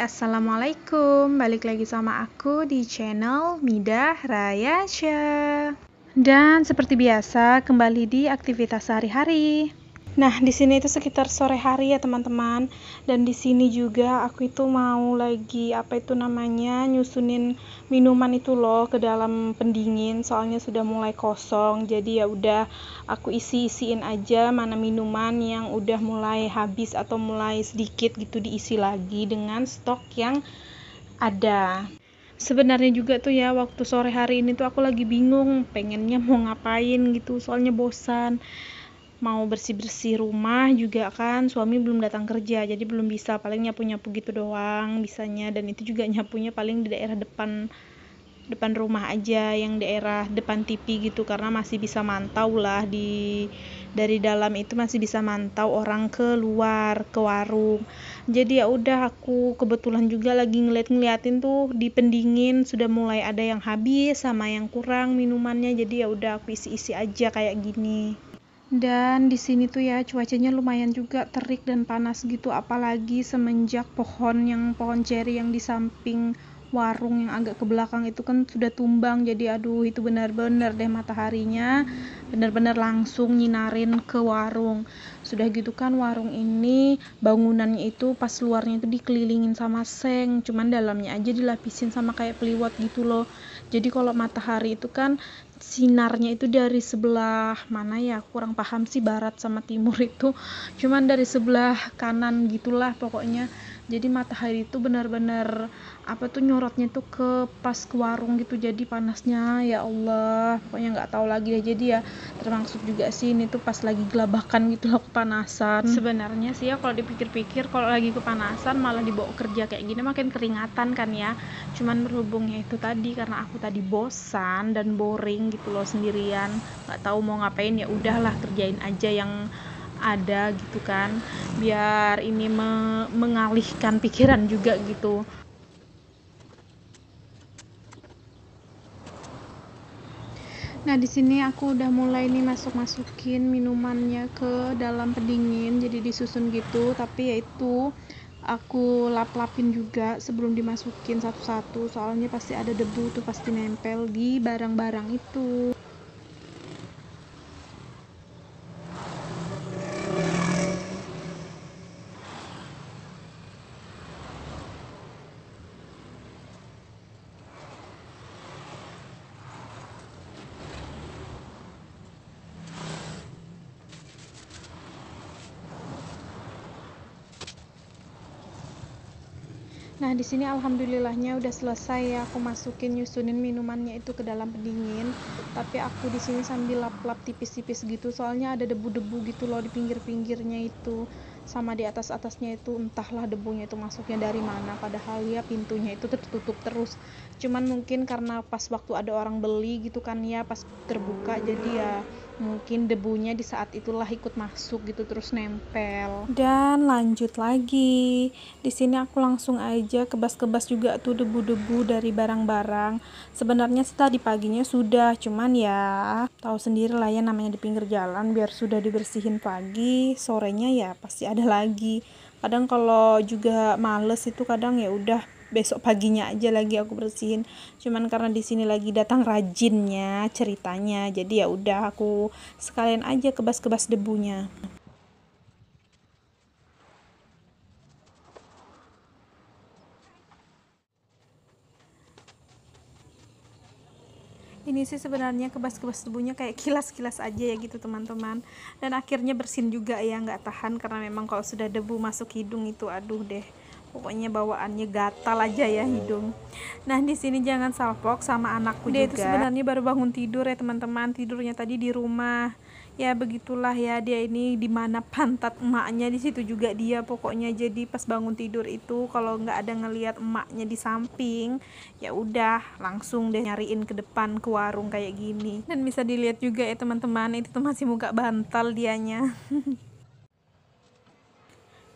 Assalamualaikum. Balik lagi sama aku di channel Midah Rayasya. Dan seperti biasa, kembali di aktivitas sehari-hari. Nah, di sini itu sekitar sore hari ya, teman-teman. Dan di sini juga aku itu mau lagi nyusunin minuman itu loh ke dalam pendingin, soalnya sudah mulai kosong. Jadi ya udah aku isiin aja mana minuman yang udah mulai habis atau mulai sedikit gitu, diisi lagi dengan stok yang ada. Sebenarnya juga tuh ya, waktu sore hari ini tuh aku lagi bingung pengennya mau ngapain gitu, soalnya bosan. Mau bersih-bersih rumah juga kan, suami belum datang kerja, jadi belum bisa, paling nyapu-nyapu gitu doang bisanya, dan itu juga nyapunya paling di daerah depan rumah aja, yang daerah depan TV gitu, karena masih bisa mantau lah dari dalam itu masih bisa mantau orang keluar ke warung. Jadi ya udah, aku kebetulan juga lagi ngeliatin tuh di pendingin sudah mulai ada yang habis sama yang kurang minumannya, jadi ya udah aku isi aja kayak gini. Dan di sini tuh ya cuacanya lumayan juga terik dan panas gitu, apalagi semenjak pohon ceri yang di samping warung yang agak ke belakang itu kan sudah tumbang. Jadi aduh, itu benar-benar deh mataharinya benar-benar langsung nyinarin ke warung. Sudah gitu kan warung ini bangunannya itu pas luarnya itu dikelilingin sama seng, cuman dalamnya aja dilapisin sama kayak peliwat gitu loh. Jadi kalau matahari itu kan sinarnya itu dari sebelah mana ya, kurang paham sih, barat sama timur itu, cuman dari sebelah kanan gitulah pokoknya. Jadi matahari itu benar-benar nyorotnya tuh pas ke warung gitu, jadi panasnya ya Allah, pokoknya nggak tahu lagi deh. Jadi ya termasuk juga sih ini tuh pas lagi gelabakan gitu loh, kepanasan. Sebenarnya sih ya kalau dipikir-pikir, kalau lagi kepanasan malah dibawa kerja kayak gini makin keringatan kan ya, cuman berhubungnya itu tadi karena aku tadi bosan dan boring gitu loh sendirian, nggak tahu mau ngapain, ya udahlah kerjain aja yang ada gitu kan, biar ini mengalihkan pikiran juga gitu. Nah, di sini aku udah mulai nih masukin minumannya ke dalam pendingin, jadi disusun gitu, tapi yaitu aku lap-lapin juga sebelum dimasukin satu-satu, soalnya pasti ada debu tuh, pasti nempel di barang-barang itu. Nah, di sini alhamdulillahnya udah selesai ya, aku masukin nyusunin minumannya itu ke dalam pendingin. Tapi aku di sini sambil lap-lap tipis-tipis gitu, soalnya ada debu-debu gitu loh di pinggir-pinggirnya itu, sama di atas-atasnya itu, entahlah debunya itu masuknya dari mana, padahal ya pintunya itu tertutup terus. Cuman mungkin karena pas waktu ada orang beli gitu kan ya, pas terbuka, jadi ya mungkin debunya di saat itulah ikut masuk gitu, terus nempel. Dan lanjut lagi, di sini aku langsung aja kebas-kebas juga tuh debu-debu dari barang-barang. Sebenarnya sih tadi paginya sudah, cuman ya tahu sendiri lah ya, namanya di pinggir jalan, biar sudah dibersihin pagi, sorenya ya pasti ada lagi. Kadang kalau juga males itu kadang ya udah besok paginya aja lagi aku bersihin. Cuman karena di sini lagi datang rajinnya ceritanya, jadi ya udah aku sekalian aja kebas-kebas debunya. Ini sih sebenarnya kebas-kebas debunya kayak kilas-kilas aja ya gitu teman-teman, dan akhirnya bersin juga ya, nggak tahan, karena memang kalau sudah debu masuk hidung itu aduh deh, pokoknya bawaannya gatal aja ya hidung. Nah, di sini jangan salpok sama anakku dia juga. Dia itu sebenarnya baru bangun tidur ya teman-teman, tidurnya tadi di rumah. Ya begitulah ya, dia ini di mana pantat emaknya di situ juga dia pokoknya. Jadi pas bangun tidur itu kalau nggak ada ngelihat emaknya di samping, ya udah langsung deh nyariin ke depan ke warung kayak gini. Dan bisa dilihat juga ya teman-teman, itu tuh masih muka bantal dianya.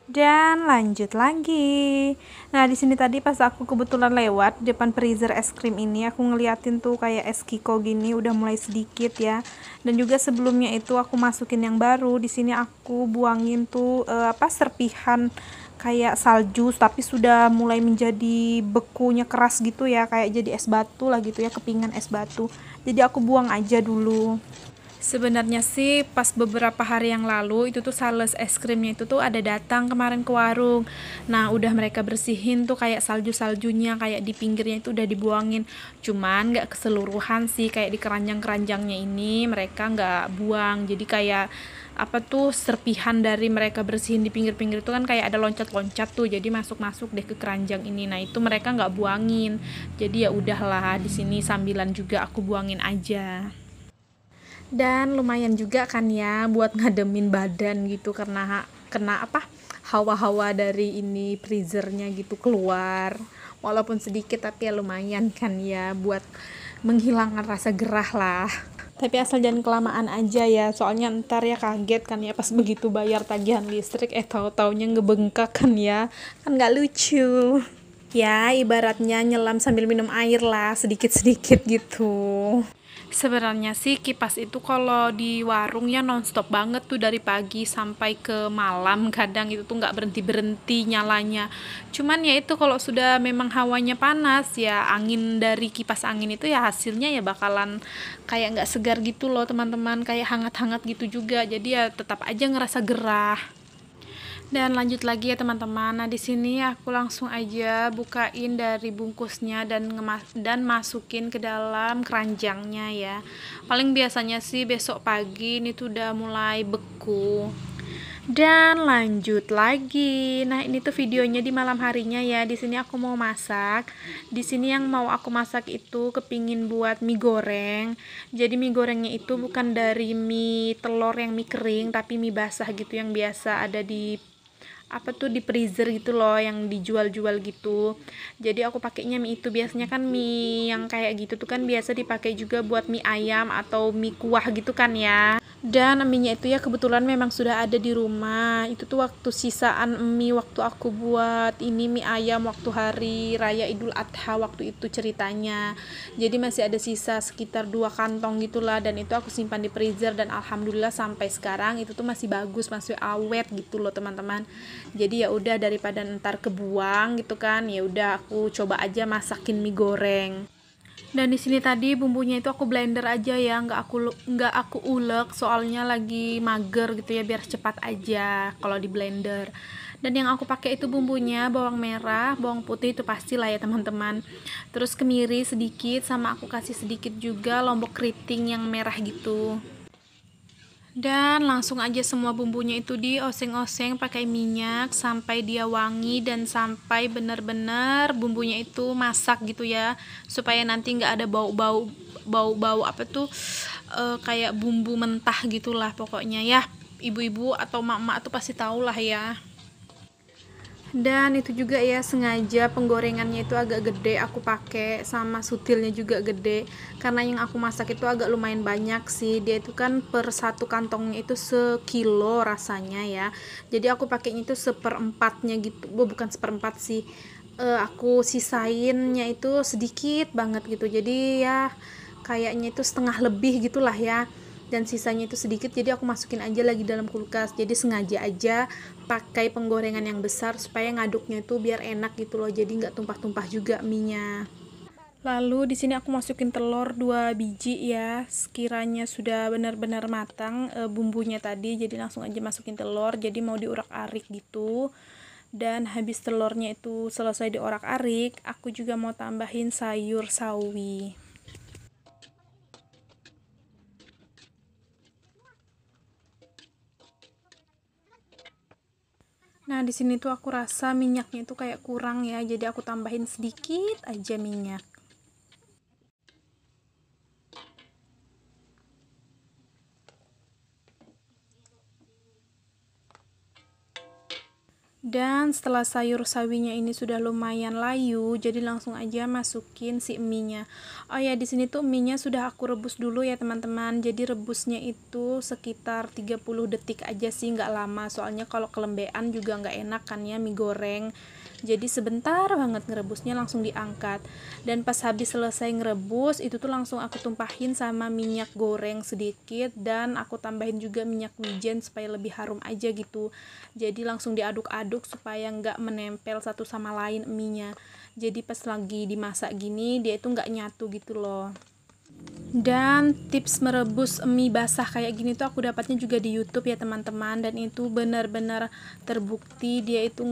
Dan lanjut lagi. Nah, di sini tadi pas aku kebetulan lewat depan freezer es krim ini, aku ngeliatin tuh kayak es Kiko gini udah mulai sedikit ya. Dan juga sebelumnya itu aku masukin yang baru. Di sini aku buangin tuh serpihan kayak salju tapi sudah mulai menjadi bekunya keras gitu ya, kayak jadi es batu lah gitu ya, kepingan es batu. Jadi aku buang aja dulu. Sebenarnya sih pas beberapa hari yang lalu itu tuh sales es krimnya itu tuh ada datang kemarin ke warung. Nah udah mereka bersihin tuh kayak salju-saljunya, kayak di pinggirnya itu udah dibuangin. Cuman nggak keseluruhan sih, kayak di keranjang-keranjangnya ini mereka nggak buang. Jadi kayak apa tuh serpihan dari mereka bersihin di pinggir-pinggir itu kan kayak ada loncat-loncat tuh, jadi masuk-masuk deh ke keranjang ini. Nah itu mereka nggak buangin. Jadi ya udahlah, di sini sambilan juga aku buangin aja. Dan lumayan juga kan ya buat ngademin badan gitu, karena kena apa, hawa-hawa dari ini freezernya gitu keluar, walaupun sedikit tapi ya lumayan kan ya buat menghilangkan rasa gerah lah. Tapi asal jangan kelamaan aja ya, soalnya ntar ya kaget kan ya pas begitu bayar tagihan listrik tahu-taunya ngebengkak kan ya, kan nggak lucu ya. Ibaratnya nyelam sambil minum air lah, sedikit-sedikit gitu. Sebenarnya sih kipas itu kalau di warung ya nonstop banget tuh, dari pagi sampai ke malam, kadang itu tuh nggak berhenti-berhenti nyalanya. Cuman ya itu kalau sudah memang hawanya panas ya, angin dari kipas angin itu ya hasilnya ya bakalan kayak nggak segar gitu loh teman-teman, kayak hangat-hangat gitu juga. Jadi ya tetap aja ngerasa gerah. Dan lanjut lagi ya teman-teman. Nah, di sini aku langsung aja bukain dari bungkusnya dan masukin ke dalam keranjangnya ya. Paling biasanya sih besok pagi ini tuh udah mulai beku. Dan lanjut lagi. Nah, ini tuh videonya di malam harinya ya. Di sini aku mau masak. Di sini yang mau aku masak itu kepingin buat mie goreng. Jadi mie gorengnya itu bukan dari mie telur yang mie kering, tapi mie basah gitu yang biasa ada di apa tuh di freezer gitu loh, yang dijual-jual gitu. Jadi aku pakainya mie itu. Biasanya kan mie yang kayak gitu tuh kan biasa dipakai juga buat mie ayam atau mie kuah gitu kan ya. Dan mie-nya itu ya kebetulan memang sudah ada di rumah. Itu tuh waktu sisaan mie waktu aku buat ini mie ayam waktu hari raya Idul Adha waktu itu ceritanya. Jadi masih ada sisa sekitar 2 kantong gitulah, dan itu aku simpan di freezer dan alhamdulillah sampai sekarang itu tuh masih bagus, masih awet gitu loh teman-teman. Jadi ya udah daripada ntar kebuang gitu kan, ya udah aku coba aja masakin mie goreng. Dan di sini tadi bumbunya itu aku blender aja ya, nggak aku ulek, soalnya lagi mager gitu ya, biar cepat aja kalau di blender. Dan yang aku pakai itu bumbunya bawang merah, bawang putih itu pastilah ya teman-teman. Terus kemiri sedikit, sama aku kasih sedikit juga lombok keriting yang merah gitu. Dan langsung aja semua bumbunya itu dioseng-oseng pakai minyak sampai dia wangi dan sampai benar-benar bumbunya itu masak gitu ya, supaya nanti nggak ada bau-bau apa tuh, kayak bumbu mentah gitulah pokoknya ya. Ibu-ibu atau mak-mak tuh pasti tahu lah ya. Dan itu juga ya, sengaja penggorengannya itu agak gede aku pakai, sama sutilnya juga gede, karena yang aku masak itu agak lumayan banyak sih. Dia itu kan per satu kantongnya itu sekilo rasanya ya, jadi aku pakainya itu seperempatnya gitu. Bukan seperempat sih, aku sisainnya itu sedikit banget gitu, jadi ya kayaknya itu setengah lebih gitulah ya, dan sisanya itu sedikit, jadi aku masukin aja lagi dalam kulkas. Jadi sengaja aja pakai penggorengan yang besar supaya ngaduknya itu biar enak gitu loh, jadi nggak tumpah-tumpah juga minyak. Lalu di sini aku masukin telur 2 biji ya, sekiranya sudah benar-benar matang bumbunya tadi, jadi langsung aja masukin telur, jadi mau diurak-arik gitu. Dan habis telurnya itu selesai diorak-arik, aku juga mau tambahin sayur sawi. Nah, di sini tuh aku rasa minyaknya itu kayak kurang ya, jadi aku tambahin sedikit aja minyak. Dan setelah sayur sawinya ini sudah lumayan layu, jadi langsung aja masukin si mie-nya. Oh ya, di sini tuh mie-nya sudah aku rebus dulu ya teman-teman. Jadi rebusnya itu sekitar 30 detik aja sih, nggak lama. Soalnya kalau kelembean juga nggak enak kan ya mie goreng. Jadi sebentar banget ngerebusnya langsung diangkat. Dan pas habis selesai ngerebus itu tuh langsung aku tumpahin sama minyak goreng sedikit, dan aku tambahin juga minyak wijen supaya lebih harum aja gitu. Jadi langsung diaduk-aduk supaya nggak menempel satu sama lain mie-nya. Jadi pas lagi dimasak gini dia itu nggak nyatu gitu loh. Dan tips merebus mie basah kayak gini tuh aku dapatnya juga di YouTube ya teman-teman, dan itu benar-benar terbukti dia itu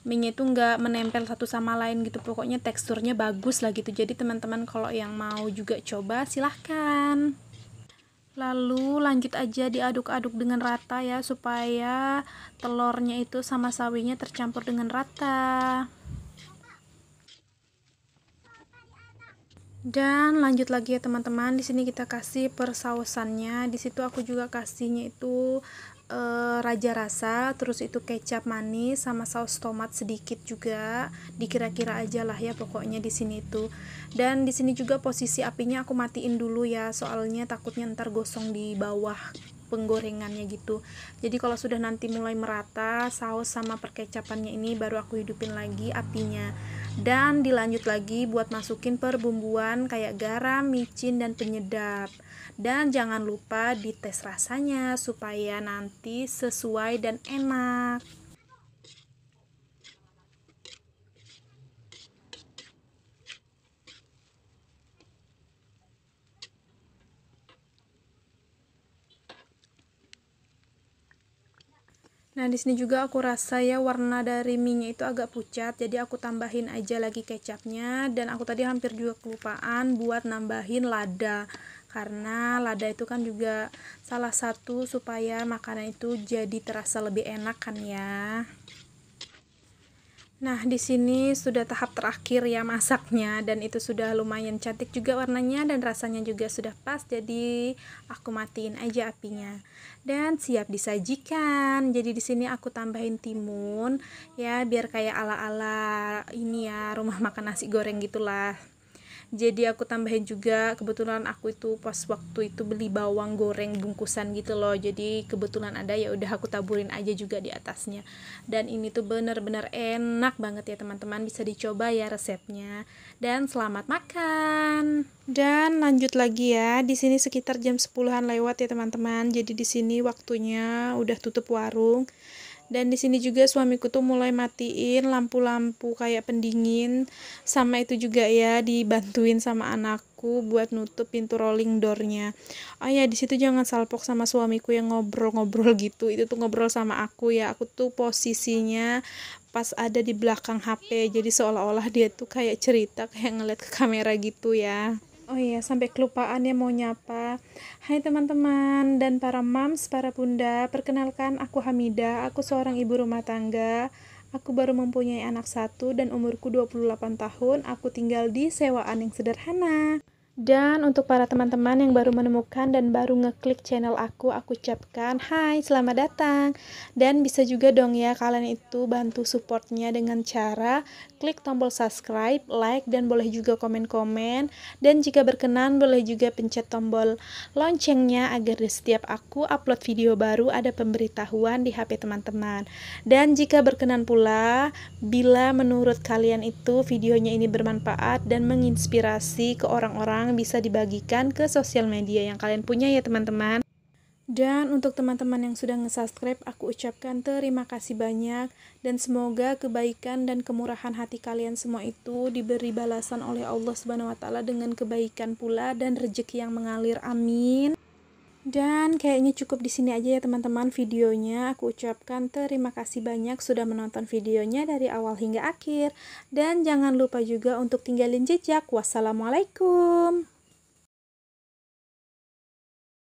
mie-nya itu nggak menempel satu sama lain gitu, pokoknya teksturnya bagus lah gitu. Jadi teman-teman kalau yang mau juga coba silahkan. Lalu lanjut aja diaduk-aduk dengan rata ya, supaya telurnya itu sama sawinya tercampur dengan rata. Dan lanjut lagi ya teman-teman, di sini kita kasih persausannya. Di situ aku juga kasihnya itu raja rasa, terus itu kecap manis sama saus tomat sedikit juga. Dikira-kira aja lah ya pokoknya di sini tuh. Dan di sini juga posisi apinya aku matiin dulu ya, soalnya takutnya ntar gosong di bawah penggorengannya gitu. Jadi kalau sudah nanti mulai merata saus sama perkecapannya ini, baru aku hidupin lagi apinya. Dan dilanjut lagi buat masukin perbumbuan kayak garam, micin, dan penyedap. Dan jangan lupa dites rasanya supaya nanti sesuai dan enak. Nah, di sini juga aku rasa ya warna dari mie-nya itu agak pucat, jadi aku tambahin aja lagi kecapnya. Dan aku tadi hampir juga kelupaan buat nambahin lada, karena lada itu kan juga salah satu supaya makanan itu jadi terasa lebih enak kan ya. Nah, di sini sudah tahap terakhir ya masaknya, dan itu sudah lumayan cantik juga warnanya dan rasanya juga sudah pas. Jadi aku matiin aja apinya dan siap disajikan. Jadi di sini aku tambahin timun ya, biar kayak ala-ala ini ya, rumah makan nasi goreng gitulah. Jadi aku tambahin juga, kebetulan aku itu pas waktu itu beli bawang goreng bungkusan gitu loh, jadi kebetulan ada, ya udah aku taburin aja juga di atasnya. Dan ini tuh bener-bener enak banget ya teman-teman, bisa dicoba ya resepnya. Dan selamat makan. Dan lanjut lagi ya, di sini sekitar jam 10-an lewat ya teman-teman. Jadi di sini waktunya udah tutup warung. Dan di sini juga suamiku tuh mulai matiin lampu-lampu kayak pendingin, sama itu juga ya dibantuin sama anakku buat nutup pintu rolling doornya. Oh ya, di situ jangan salpok sama suamiku yang ngobrol-ngobrol gitu. Itu tuh ngobrol sama aku ya. Aku tuh posisinya pas ada di belakang HP, jadi seolah-olah dia tuh kayak cerita, kayak ngeliat ke kamera gitu ya. Oh iya, sampai kelupaan ya mau nyapa. Hai teman-teman dan para mams, para bunda. Perkenalkan, aku Hamidah. Aku seorang ibu rumah tangga. Aku baru mempunyai anak satu dan umurku 28 tahun. Aku tinggal di sewaan yang sederhana. Dan untuk para teman-teman yang baru menemukan dan baru ngeklik channel aku ucapkan hai, selamat datang. Dan bisa juga dong ya kalian itu bantu supportnya dengan cara klik tombol subscribe, like, dan boleh juga komen-komen. Dan jika berkenan boleh juga pencet tombol loncengnya agar di setiap aku upload video baru ada pemberitahuan di HP teman-teman. Dan jika berkenan pula, bila menurut kalian itu videonya ini bermanfaat dan menginspirasi ke orang-orang, bisa dibagikan ke sosial media yang kalian punya ya teman-teman. Dan untuk teman-teman yang sudah nge-subscribe, aku ucapkan terima kasih banyak, dan semoga kebaikan dan kemurahan hati kalian semua itu diberi balasan oleh Allah Subhanahu wa taala dengan kebaikan pula dan rezeki yang mengalir, amin. Dan kayaknya cukup di sini aja ya teman-teman videonya. Aku ucapkan terima kasih banyak sudah menonton videonya dari awal hingga akhir. Dan jangan lupa juga untuk tinggalin jejak. Wassalamualaikum.